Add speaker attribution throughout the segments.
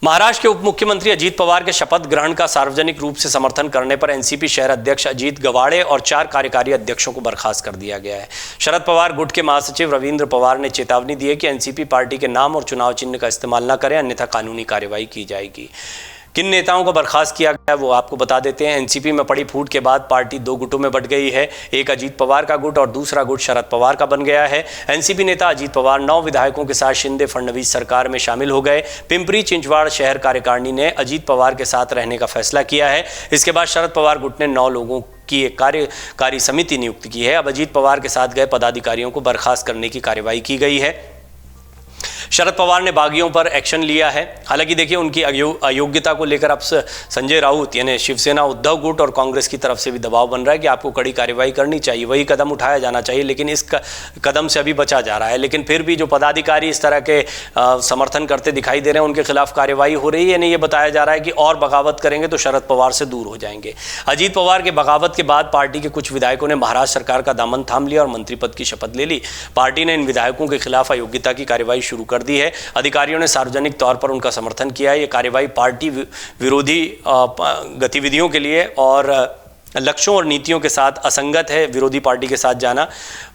Speaker 1: महाराष्ट्र के उप मुख्यमंत्री अजीत पवार के शपथ ग्रहण का सार्वजनिक रूप से समर्थन करने पर एनसीपी शहर अध्यक्ष अजीत गवाड़े और 4 कार्यकारी अध्यक्षों को बर्खास्त कर दिया गया है। शरद पवार गुट के महासचिव रविंद्र पवार ने चेतावनी दी है कि एनसीपी पार्टी के नाम और चुनाव चिन्ह का इस्तेमाल न करें, अन्यथा कानूनी कार्रवाई की जाएगी। किन नेताओं को बर्खास्त किया गया है वो आपको बता देते हैं। एनसीपी में पड़ी फूट के बाद पार्टी 2 गुटों में बंट गई है। एक अजीत पवार का गुट और दूसरा गुट शरद पवार का बन गया है। एनसीपी नेता अजीत पवार 9 विधायकों के साथ शिंदे फडणवीस सरकार में शामिल हो गए। पिंपरी चिंचवाड़ शहर कार्यकारिणी ने अजीत पवार के साथ रहने का फैसला किया है। इसके बाद शरद पवार गुट ने 9 लोगों की एक कार्यकारी समिति नियुक्त की है। अब अजीत पवार के साथ गए पदाधिकारियों को बर्खास्त करने की कार्रवाई की गई है। शरद पवार ने बागियों पर एक्शन लिया है। हालांकि देखिए, उनकी अयोग्यता को लेकर अब संजय राउत यानी शिवसेना, उद्धव गुट और कांग्रेस की तरफ से भी दबाव बन रहा है कि आपको कड़ी कार्रवाई करनी चाहिए, वही कदम उठाया जाना चाहिए, लेकिन इस कदम से अभी बचा जा रहा है। लेकिन फिर भी जो पदाधिकारी इस तरह के समर्थन करते दिखाई दे रहे हैं, उनके खिलाफ कार्रवाई हो रही है। नहीं, ये बताया जा रहा है कि और बगावत करेंगे तो शरद पवार से दूर हो जाएंगे। अजीत पवार के बगावत के बाद पार्टी के कुछ विधायकों ने महाराष्ट्र सरकार का दामन थाम लिया और मंत्री पद की शपथ ले ली। पार्टी ने इन विधायकों के खिलाफ अयोग्यता की कार्रवाई शुरू कर दी है। अधिकारियों ने सार्वजनिक तौर पर उनका समर्थन किया है। ये कार्रवाई पार्टी विरोधी गतिविधियों के लिए और लक्ष्यों और नीतियों के साथ असंगत है। विरोधी पार्टी के साथ जाना,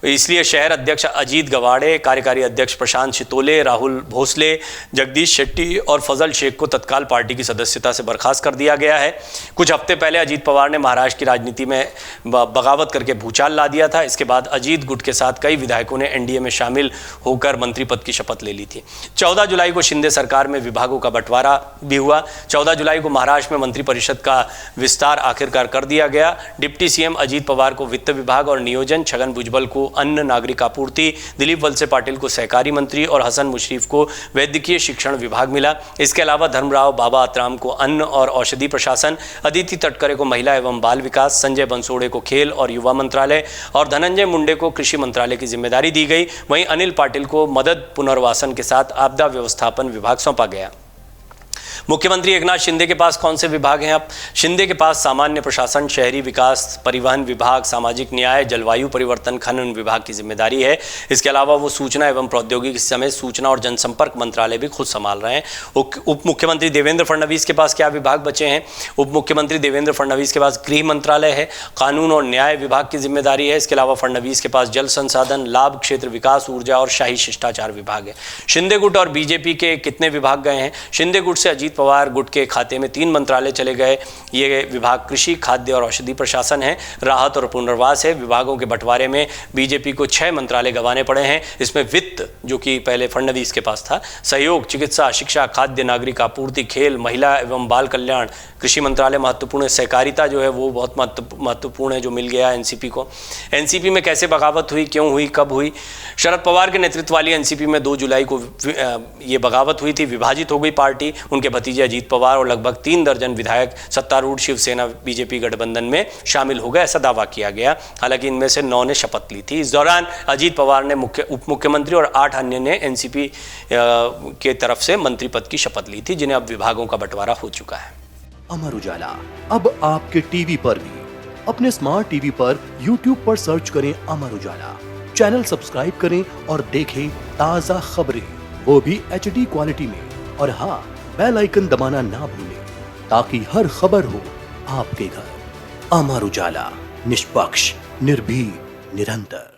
Speaker 1: इसलिए शहर अध्यक्ष अजीत गवाड़े, कार्यकारी अध्यक्ष प्रशांत शितोले, राहुल भोसले, जगदीश शेट्टी और फजल शेख को तत्काल पार्टी की सदस्यता से बर्खास्त कर दिया गया है। कुछ हफ्ते पहले अजीत पवार ने महाराष्ट्र की राजनीति में बगावत करके भूचाल ला दिया था। इसके बाद अजीत गुट के साथ कई विधायकों ने एनडीए में शामिल होकर मंत्री पद की शपथ ले ली थी। 14 जुलाई को शिंदे सरकार में विभागों का बंटवारा भी हुआ। 14 जुलाई को महाराष्ट्र में मंत्रिपरिषद का विस्तार आखिरकार कर दिया गया। डिप्टी सीएम अजीत पवार को वित्त विभाग और नियोजन, छगन भुजबल को अन्न नागरिक आपूर्ति, दिलीप वलसे पाटिल को सहकारी मंत्री और हसन मुशरीफ को वैद्यकीय शिक्षण विभाग मिला। इसके अलावा धर्मराव बाबा अतराम को अन्न और औषधि प्रशासन, अदिति तटकरे को महिला एवं बाल विकास, संजय बंसोड़े को खेल और युवा मंत्रालय और धनंजय मुंडे को कृषि मंत्रालय की जिम्मेदारी दी गई। वहीं अनिल पाटिल को मदद पुनर्वासन के साथ आपदा व्यवस्थापन विभाग सौंपा गया। मुख्यमंत्री एकनाथ शिंदे के पास कौन से विभाग हैं? अब शिंदे के पास सामान्य प्रशासन, शहरी विकास, परिवहन विभाग, सामाजिक न्याय, जलवायु परिवर्तन, खनन विभाग की जिम्मेदारी है। इसके अलावा वो सूचना एवं प्रौद्योगिकी समेत सूचना और जनसंपर्क मंत्रालय भी खुद संभाल रहे हैं। उप मुख्यमंत्री देवेंद्र फडणवीस के पास क्या विभाग बचे हैं? उप मुख्यमंत्री देवेंद्र फडणवीस के पास गृह मंत्रालय है, कानून और न्याय विभाग की जिम्मेदारी है। इसके अलावा फडणवीस के पास जल संसाधन, लाभ क्षेत्र विकास, ऊर्जा और शाही शिष्टाचार विभाग है। शिंदे गुट और बीजेपी के कितने विभाग गए हैं? शिंदे गुट से अजीत पवार गुट के खाते में 3 मंत्रालय चले गए। ये विभाग कृषि, खाद्य और औषधि प्रशासन है, राहत और पुनर्वास है। विभागों के बंटवारे में बीजेपी को 6 मंत्रालय गंवाने पड़े हैं। इसमें वित्त, जो कि पहले फडणवीस के पास था, सहयोग, चिकित्सा, शिक्षा, खाद्य नागरिक आपूर्ति, खेल, महिला एवं बाल कल्याण, कृषि मंत्रालय महत्वपूर्ण है। सहकारिता जो है वो बहुत महत्वपूर्ण है, जो मिल गया एनसीपी को। एनसीपी में कैसे बगावत हुई, क्यों हुई, कब हुई? शरद पवार के नेतृत्व वाली एनसीपी में 2 जुलाई को ये बगावत हुई थी। विभाजित हो गई पार्टी। उनके भतीजे अजीत पवार और लगभग 3 दर्जन विधायक सत्तारूढ़ शिवसेना बीजेपी गठबंधन में शामिल हो गए, ऐसा दावा किया गया। हालांकि इनमें से 9 ने शपथ ली थी। इस दौरान अजीत पवार ने उप मुख्यमंत्री और 8 अन्य ने एनसीपी के तरफ से मंत्री पद की शपथ ली थी, जिन्हें अब विभागों का बंटवारा हो चुका है।
Speaker 2: अमर उजाला अब आपके टीवी पर भी। अपने स्मार्ट टीवी पर यूट्यूब पर सर्च करें अमर उजाला, चैनल सब्सक्राइब करें और देखें ताजा खबरें, वो भी HD क्वालिटी में। और हाँ, बेल आइकन दबाना ना भूलें, ताकि हर खबर हो आपके घर। अमर उजाला, निष्पक्ष, निर्भीक, निरंतर।